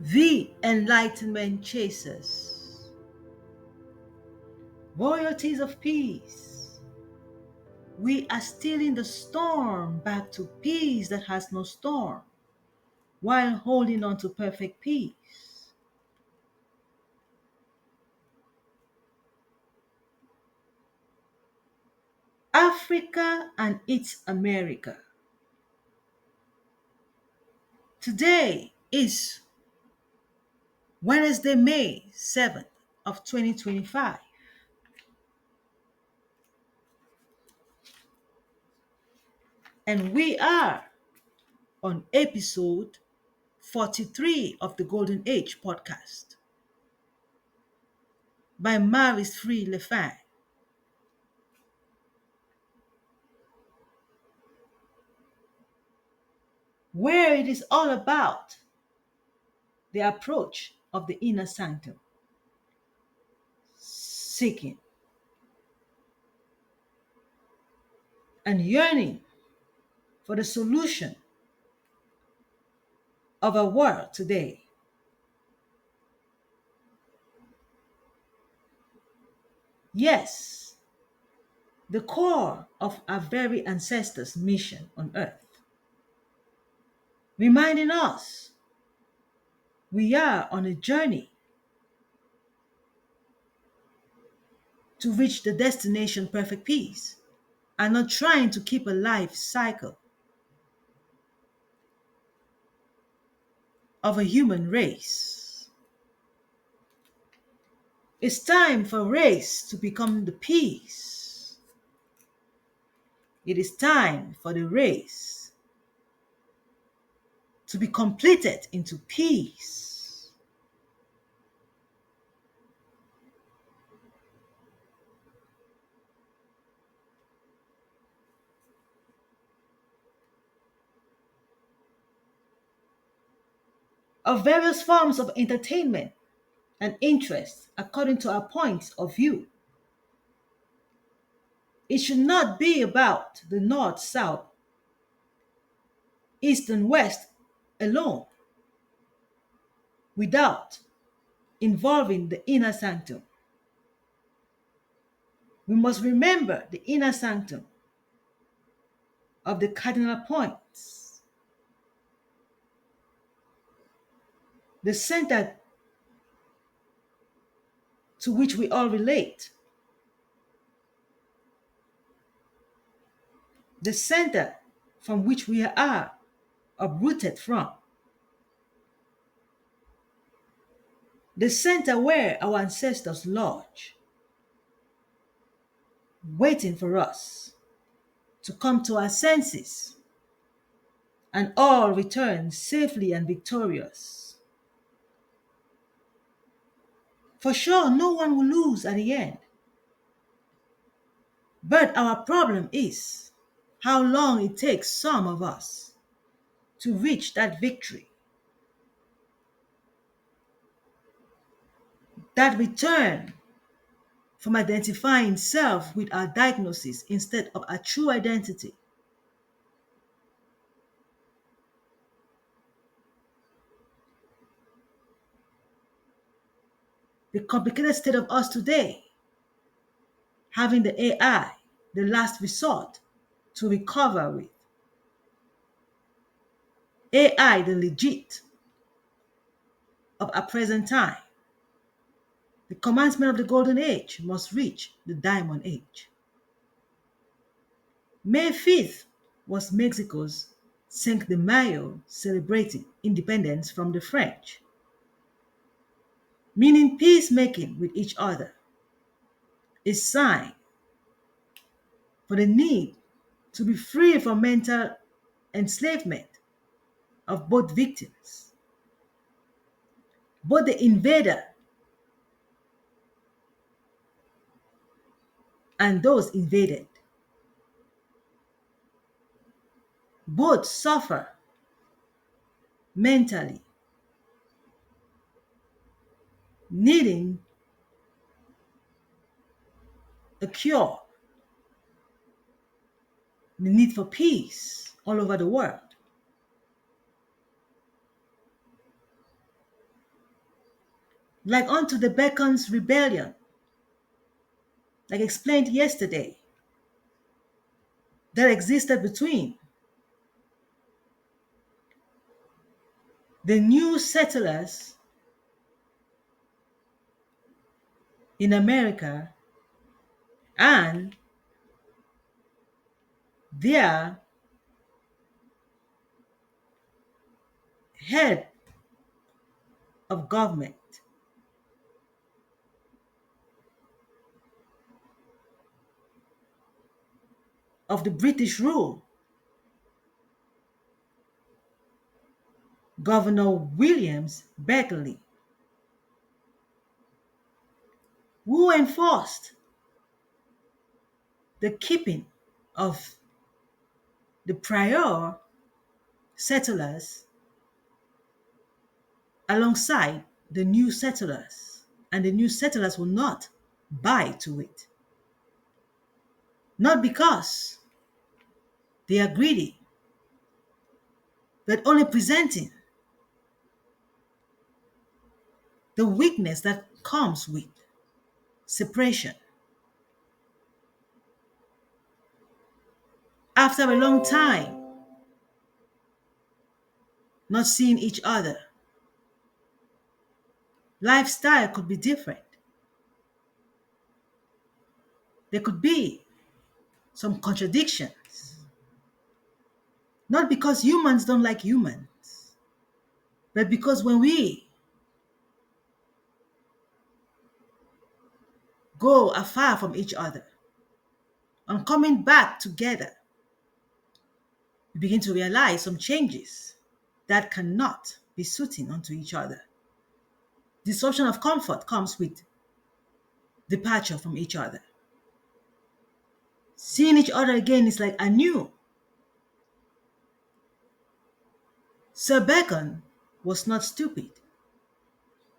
The enlightenment chasers. Royalties of peace. We are stealing the storm back to peace that has no storm, while holding on to perfect peace. Africa and its America. Today is Wednesday, May 7th of 2025. And we are on episode 43 of the Golden Age podcast by Maurice Free Lefin. Where it is all about the approach of the inner sanctum, seeking and yearning for the solution of our world today. Yes, the core of our very ancestors' mission on earth, reminding us we are on a journey to reach the destination perfect peace and not trying to keep a life cycle of a human race. It's time for race to become the peace. It is time for the race to be completed into peace. Of various forms of entertainment and interest according to our points of view. It should not be about the north, south, east, and west alone without involving the inner sanctum. We must remember the inner sanctum of the cardinal points, the center to which we all relate, the center from which we are uprooted from, the center where our ancestors lodge, waiting for us to come to our senses and all return safely and victorious. For sure, no one will lose at the end. But our problem is how long it takes some of us to reach that victory, that return from identifying self with our diagnosis instead of our true identity. The complicated state of us today, having the AI, the last resort to recover with. AI, the legit of our present time. The commencement of the golden age must reach the diamond age. May 5th was Mexico's Cinco de Mayo, celebrating independence from the French, meaning peacemaking with each other, a sign for the need to be free from mental enslavement of both victims, both the invader and those invaded. Both suffer mentally, needing a cure, the need for peace all over the world. like unto the Bacon's rebellion, like explained yesterday, that existed between the new settlers in America and their head of government, of the British rule, Governor Williams Berkeley, who enforced the keeping of the prior settlers alongside the new settlers, and the new settlers will not buy to it. Not because they are greedy, but only presenting the weakness that comes with separation. After a long time not seeing each other, lifestyle could be different. There could be some contradictions. Not because humans don't like humans, but because when we go afar from each other and coming back together, we begin to realize some changes that cannot be suiting unto each other. Disruption of comfort comes with departure from each other. Seeing each other again is like anew. Sir Bacon was not stupid.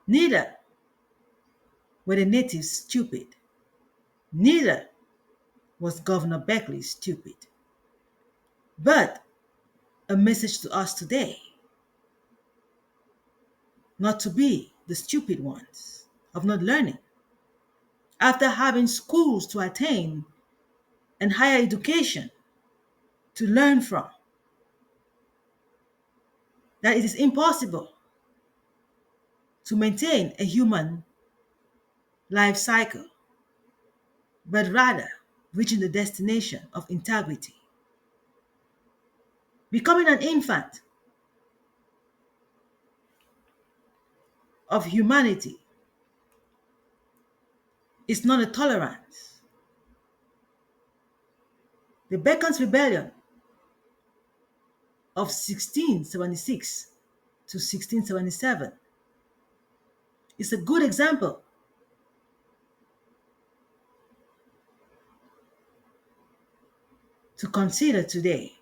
Neither were the natives stupid. Neither was Governor Berkeley stupid. But a message to us today, not to be the stupid ones of not learning. After having schools to attain and higher education to learn from, that it is impossible to maintain a human life cycle, but rather reaching the destination of integrity. Becoming an infant of humanity is not a tolerance. The Bacon's Rebellion of 1676 to 1677 is a good example to consider today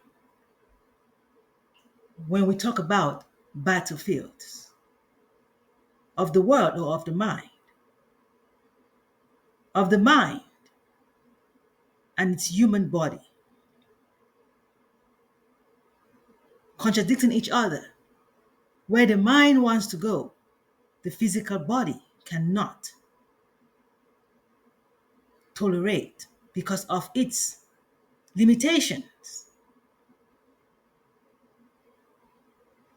when we talk about battlefields of the world or of the mind and its human body, contradicting each other. Where the mind wants to go, the physical body cannot tolerate because of its limitations.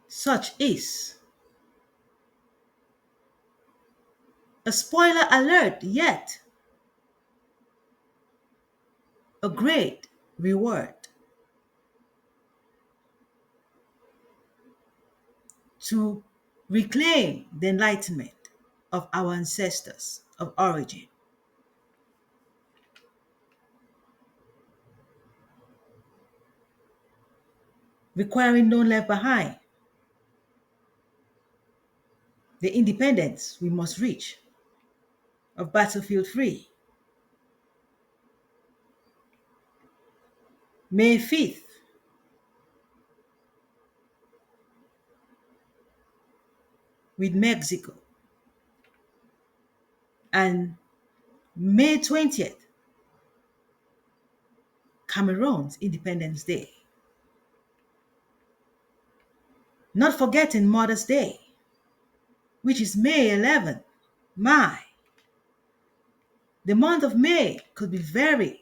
Such is a spoiler alert, yet a great reward to reclaim the enlightenment of our ancestors of origin. Requiring none left behind, the independence we must reach of battlefield free. May 5th, with Mexico, and May 20th, Cameroon's Independence Day. Not forgetting Mother's Day, which is May 11th, My, the month of May could be very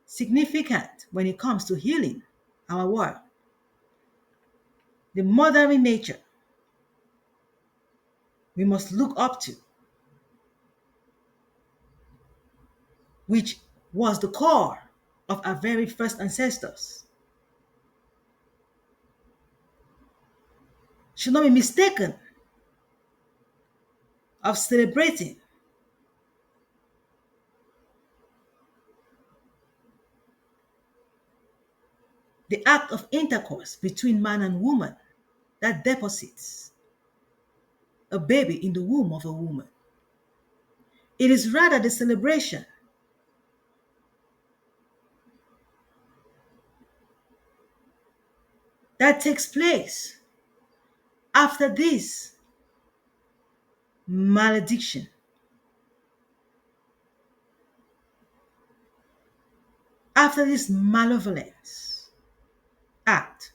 significant when it comes to healing our world. The mothering nature we must look up to, which was the core of our very first ancestors, should not be mistaken of celebrating the act of intercourse between man and woman that deposits a baby in the womb of a woman. It is rather the celebration that takes place after this malediction, after this malevolence act,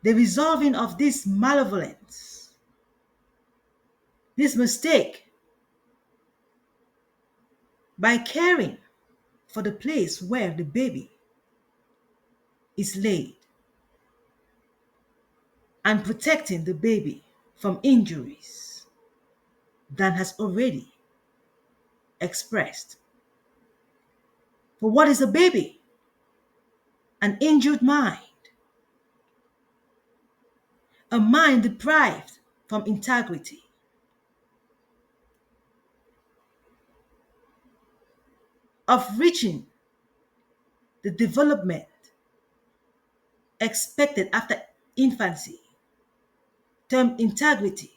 the resolving of this malevolence, this mistake, by caring for the place where the baby is laid and protecting the baby from injuries that has already expressed. For what is a baby? An injured mind, a mind deprived from integrity, of reaching the development expected after infancy, termed integrity,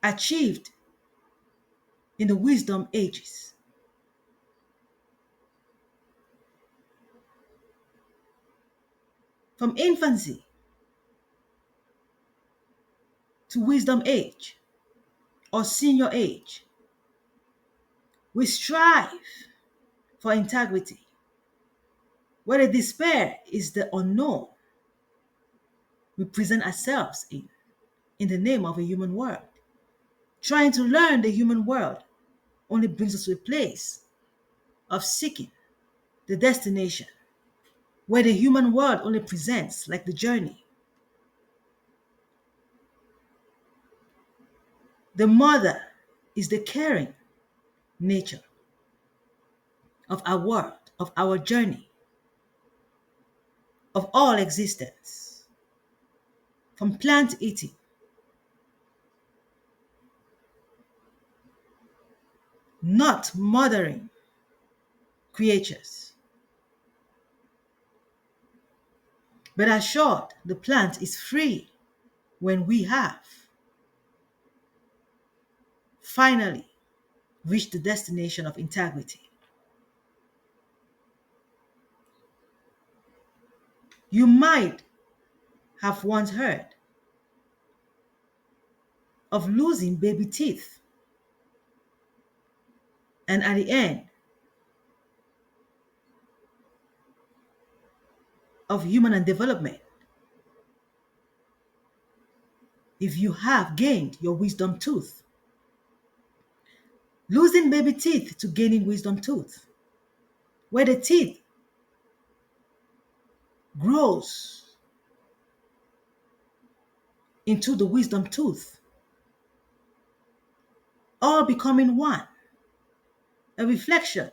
achieved in the wisdom ages. From infancy to wisdom age or senior age, we strive for integrity, where the despair is the unknown we present ourselves in the name of a human world. Trying to learn the human world only brings us to a place of seeking the destination, where the human world only presents like the journey. The mother is the caring nature of our world, of our journey, of all existence, from plant eating, not mothering creatures, but assured the plant is free when we have finally reached the destination of integrity. You might have once heard of losing baby teeth, and at the end of human and development, if you have gained your wisdom tooth, losing baby teeth to gaining wisdom tooth, where the teeth grows into the wisdom tooth, all becoming one, a reflection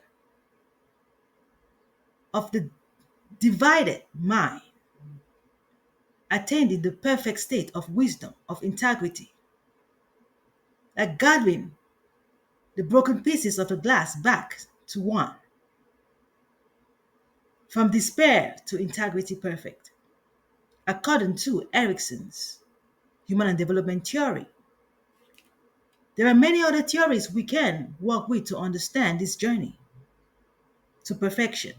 of the divided mind, attained in the perfect state of wisdom, of integrity, like gathering the broken pieces of the glass back to one, from despair to integrity perfect, according to Erickson's human and development theory. There are many other theories we can work with to understand this journey to perfection.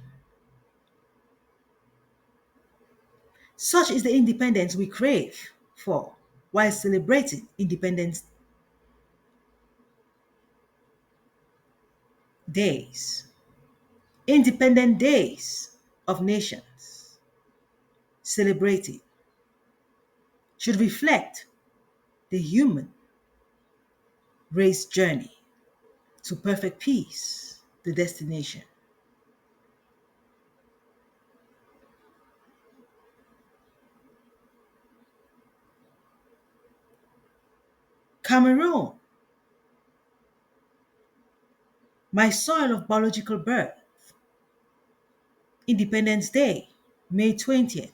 Such is the independence we crave for while celebrating Independence Days. Independent days of nations celebrated should reflect the human race journey to perfect peace, the destination. Cameroon, my soil of biological birth. Independence Day, May 20th.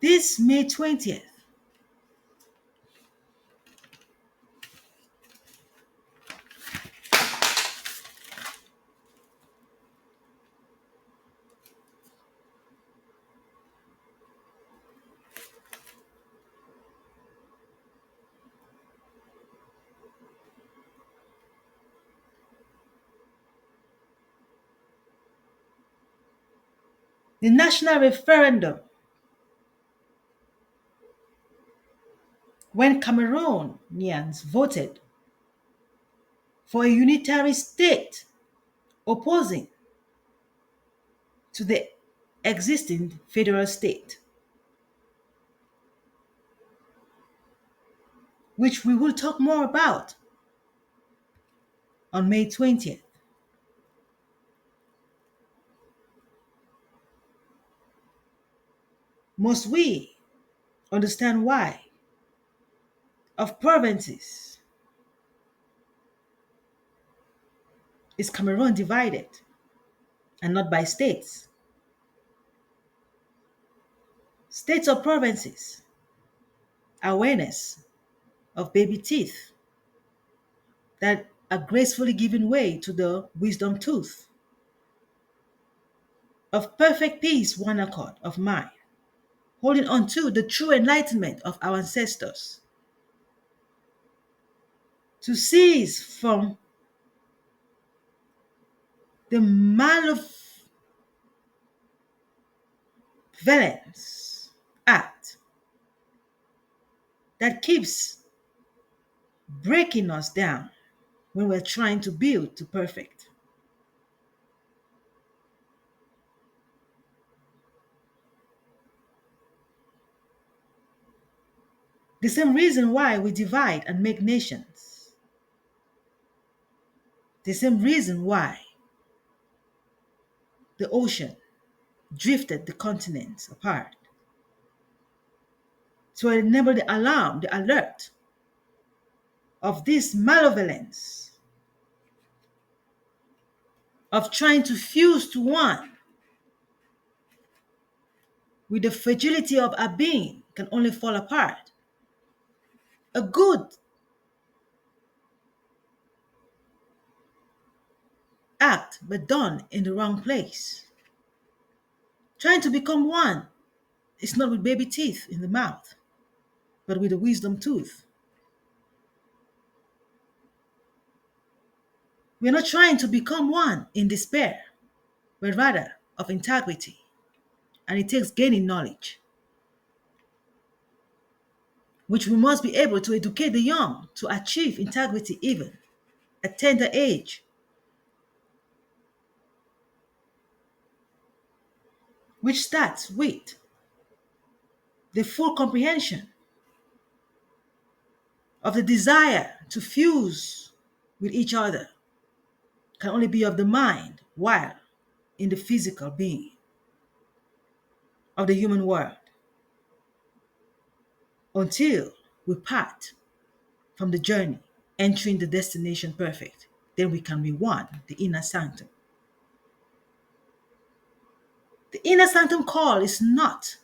This May 20th, the national referendum, when Cameroonians voted for a unitary state opposing to the existing federal state, which we will talk more about on May 20th. Must we understand why of provinces is Cameroon divided and not by states? States or provinces, awareness of baby teeth that are gracefully giving way to the wisdom tooth of perfect peace, one accord of mind, holding on to the true enlightenment of our ancestors, to cease from the malevolence act that keeps breaking us down when we're trying to build to perfect. The same reason why we divide and make nations. The same reason why the ocean drifted the continents apart. To enable the alarm, the alert of this malevolence of trying to fuse to one with the fragility of our being can only fall apart. A good act but done in the wrong place. Trying to become one is not with baby teeth in the mouth, but with a wisdom tooth. We're not trying to become one in despair, but rather of integrity. And it takes gaining knowledge, which we must be able to educate the young to achieve integrity even at tender age, which starts with the full comprehension of the desire to fuse with each other can only be of the mind while in the physical being of the human world until we part from the journey, entering the destination perfect. Then we can be one, the inner sanctum. The inner sanctum call is not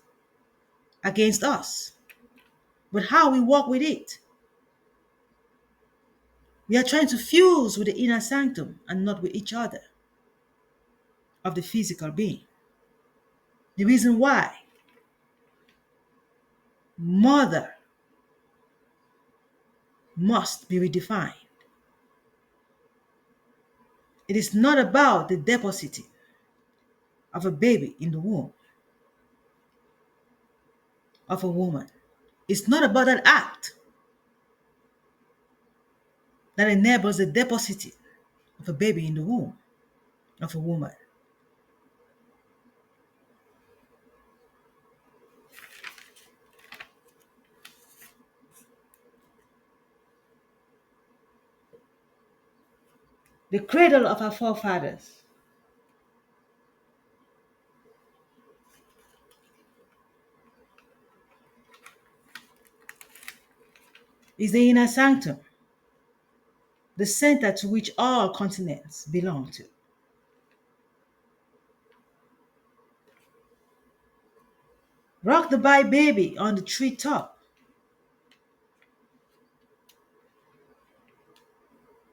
against us, but how we walk with it. We are trying to fuse with the inner sanctum and not with each other of the physical being. The reason why mother must be redefined. It is not about the depositing of a baby in the womb of a woman. It's not about that act that enables the depositing of a baby in the womb of a woman. the cradle of our forefathers, is the inner sanctum, the center to which all continents belong to. Rock the baby on the treetop.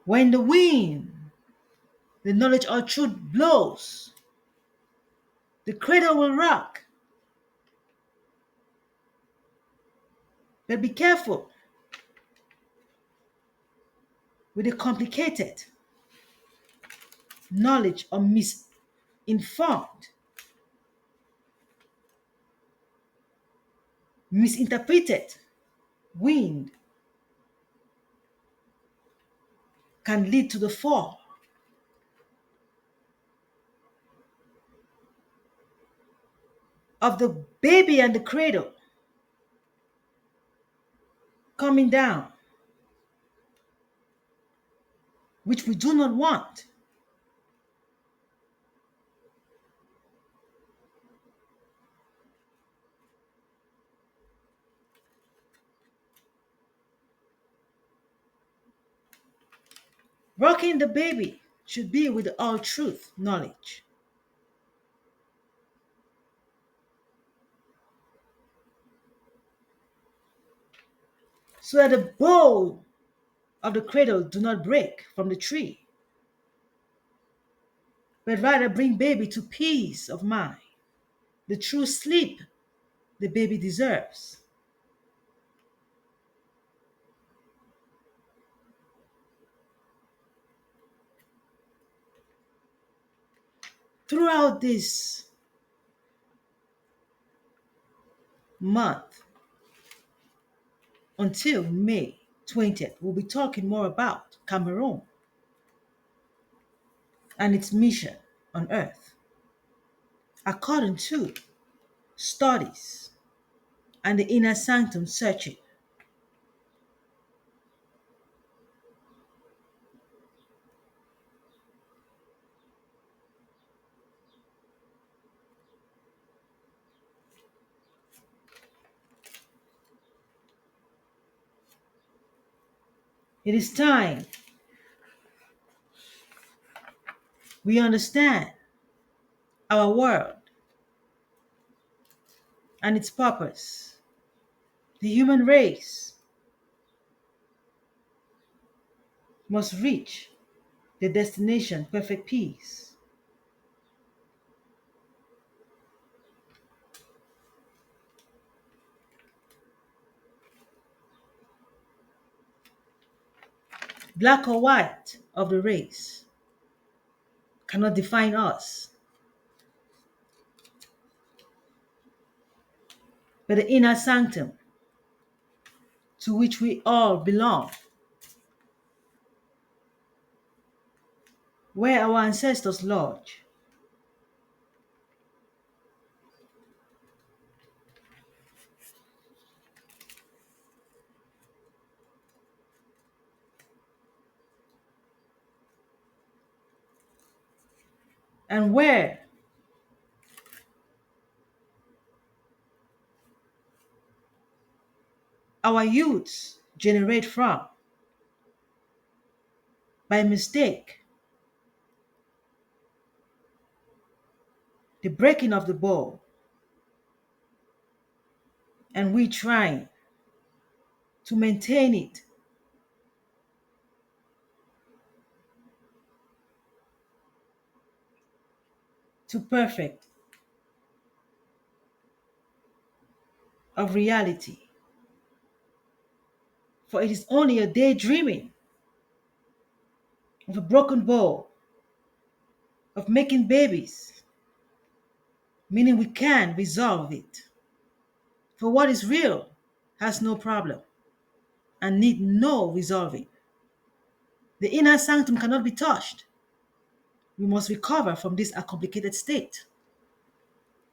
When the wind, the knowledge or truth blows, the cradle will rock. But be careful with the complicated knowledge or misinformed, misinterpreted wind can lead to the fall of the baby and the cradle coming down, which we do not want. Rocking the baby should be with the all truth knowledge. So that the bow of the cradle do not break from the tree, but rather bring baby to peace of mind, the true sleep the baby deserves. Throughout this month until May 20th, we'll be talking more about Cameroon and its mission on earth. According to studies and the inner sanctum searching, it is time we understand our world and its purpose. The human race must reach the destination perfect peace. Black or white of the race cannot define us, but the inner sanctum to which we all belong, where our ancestors lodge, and where our youths generate from by mistake, the breaking of the bow, and we trying to maintain it to perfect of reality. For it is only a daydreaming of a broken bow, of making babies, meaning we can resolve it. For what is real has no problem and need no resolving. The inner sanctum cannot be touched. We must recover from this complicated state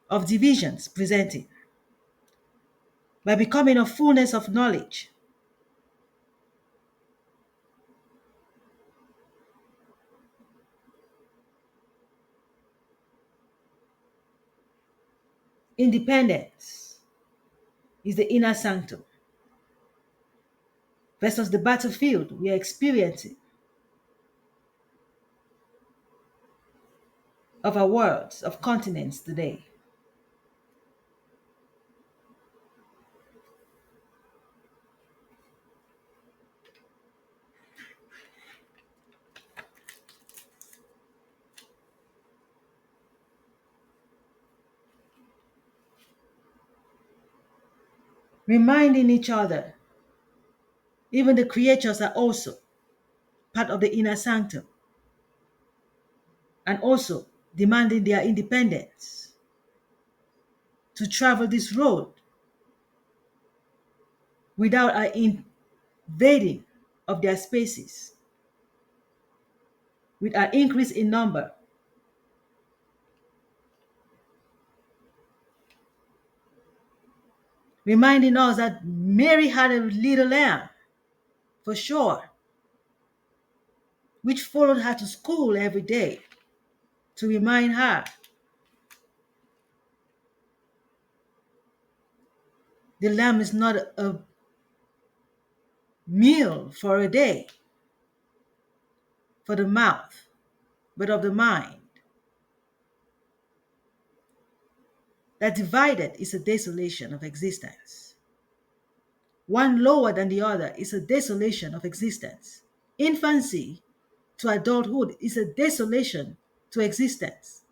of divisions presenting by becoming a fullness of knowledge, independence is the inner sanctum versus the battlefield we are experiencing of our worlds, of continents today. Reminding each other, even the creatures are also part of the inner sanctum, and also demanding their independence to travel this road without our invading of their spaces, with our increase in number. Reminding us that Mary had a little lamb, for sure, which followed her to school every day to remind her the lamb is not a meal for a day for the mouth, but of the mind. That divided is a desolation of existence. One lower than the other is a desolation of existence. Infancy to adulthood is a desolation to existence.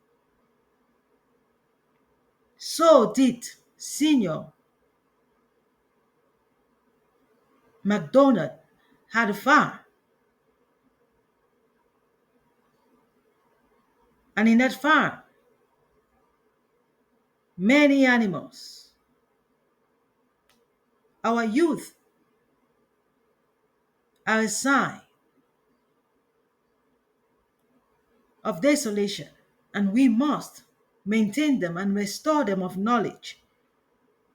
So did Senior MacDonald had a farm. And in that farm, many animals. Our youth are a sign of desolation, and we must maintain them and restore them of knowledge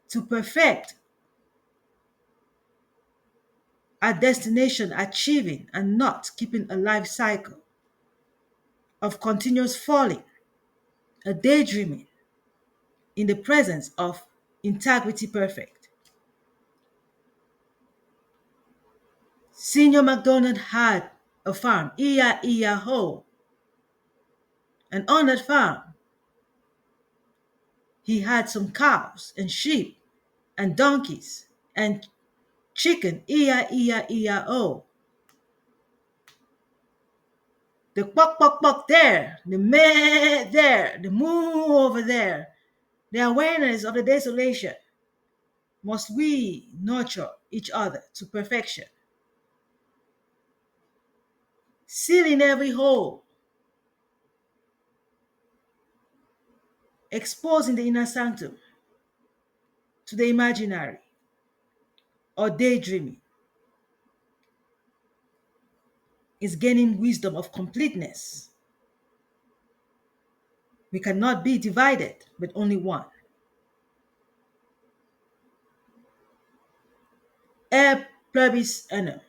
to perfect our destination, achieving and not keeping a life cycle of continuous falling, a daydreaming in the presence of integrity perfect. Senior MacDonald had a farm, E-I-E-I-O, and on that farm, he had some cows and sheep and donkeys and chicken, E-I-E-I-E-I-O. The buck, buck, buck there, the meh there, the moo over there. The awareness of the desolation must we nurture each other to perfection. Sealing every hole, exposing the inner sanctum to the imaginary or daydreaming is gaining wisdom of completeness. We cannot be divided, but only one. E pluribus unum.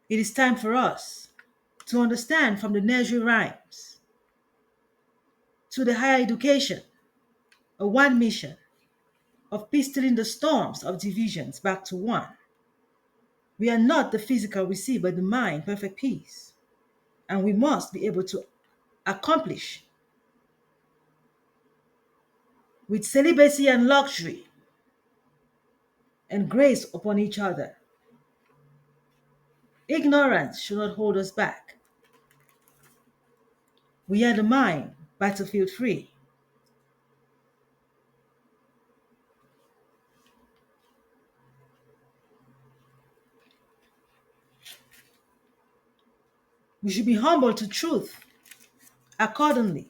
It is time for us to understand from the nursery rhymes to the higher education a one mission of peacefully the storms of divisions back to one. We are not the physical we see, but the mind, perfect peace. And we must be able to accomplish with celibacy and luxury and grace upon each other. Ignorance should not hold us back. We are the mind, battlefield free. We should be humble to truth accordingly,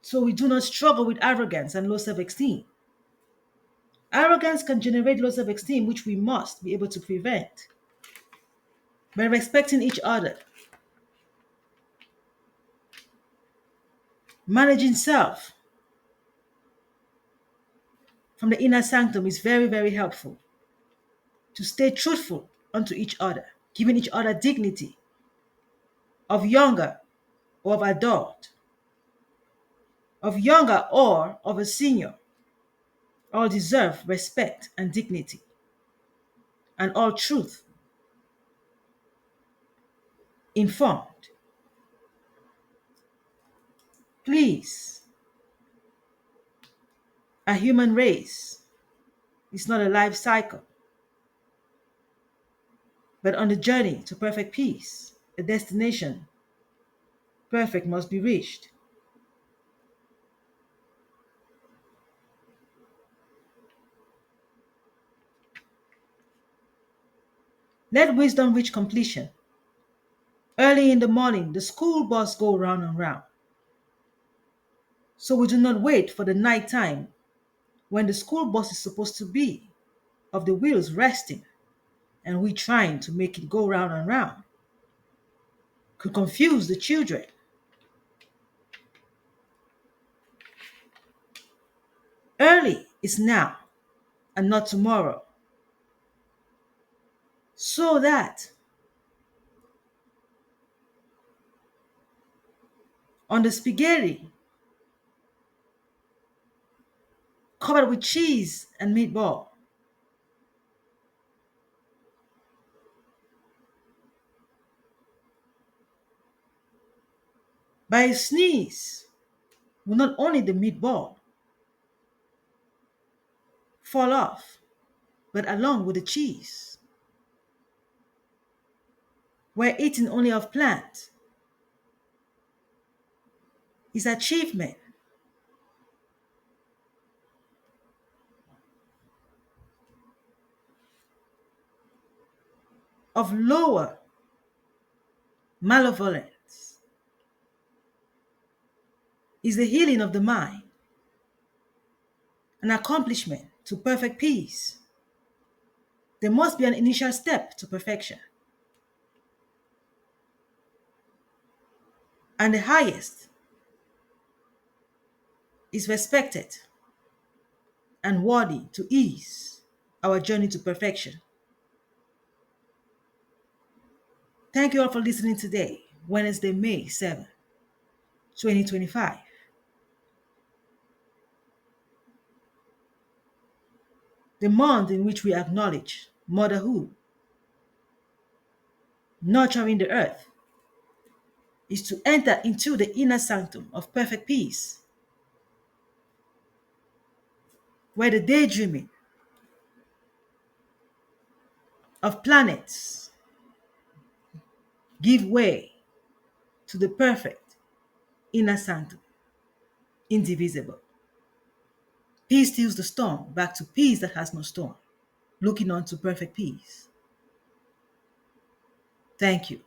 so we do not struggle with arrogance and low self-esteem. Arrogance can generate low self-esteem, which we must be able to prevent by respecting each other, Managing self from the inner sanctum is very, very helpful to stay truthful unto each other, giving each other dignity of younger or of adult, of younger or of a senior. All deserve respect and dignity, and all truth informed. Please, a human race is not a life cycle, but on the journey to perfect peace, a destination perfect must be reached. Let wisdom reach completion. Early in the morning, the school bus go round and round. So we do not wait for the night time when the school bus is supposed to be of the wheels resting and we trying to make it go round and round. Could confuse the children. Early is now and not tomorrow. So that on the spaghetti covered with cheese and meatball, by a sneeze, will not only the meatball fall off, but along with the cheese. We're eating only of plant. Is achievement of lower malevolence, is the healing of the mind, an accomplishment to perfect peace. There must be an initial step to perfection. And the highest is respected and worthy to ease our journey to perfection. Thank you all for listening today, Wednesday, May 7, 2025. The month in which we acknowledge motherhood, nurturing the earth, is to enter into the inner sanctum of perfect peace, where the daydreaming of planets give way to the perfect inner sanctum, indivisible. Peace steals the storm back to peace that has no storm, looking on to perfect peace. Thank you.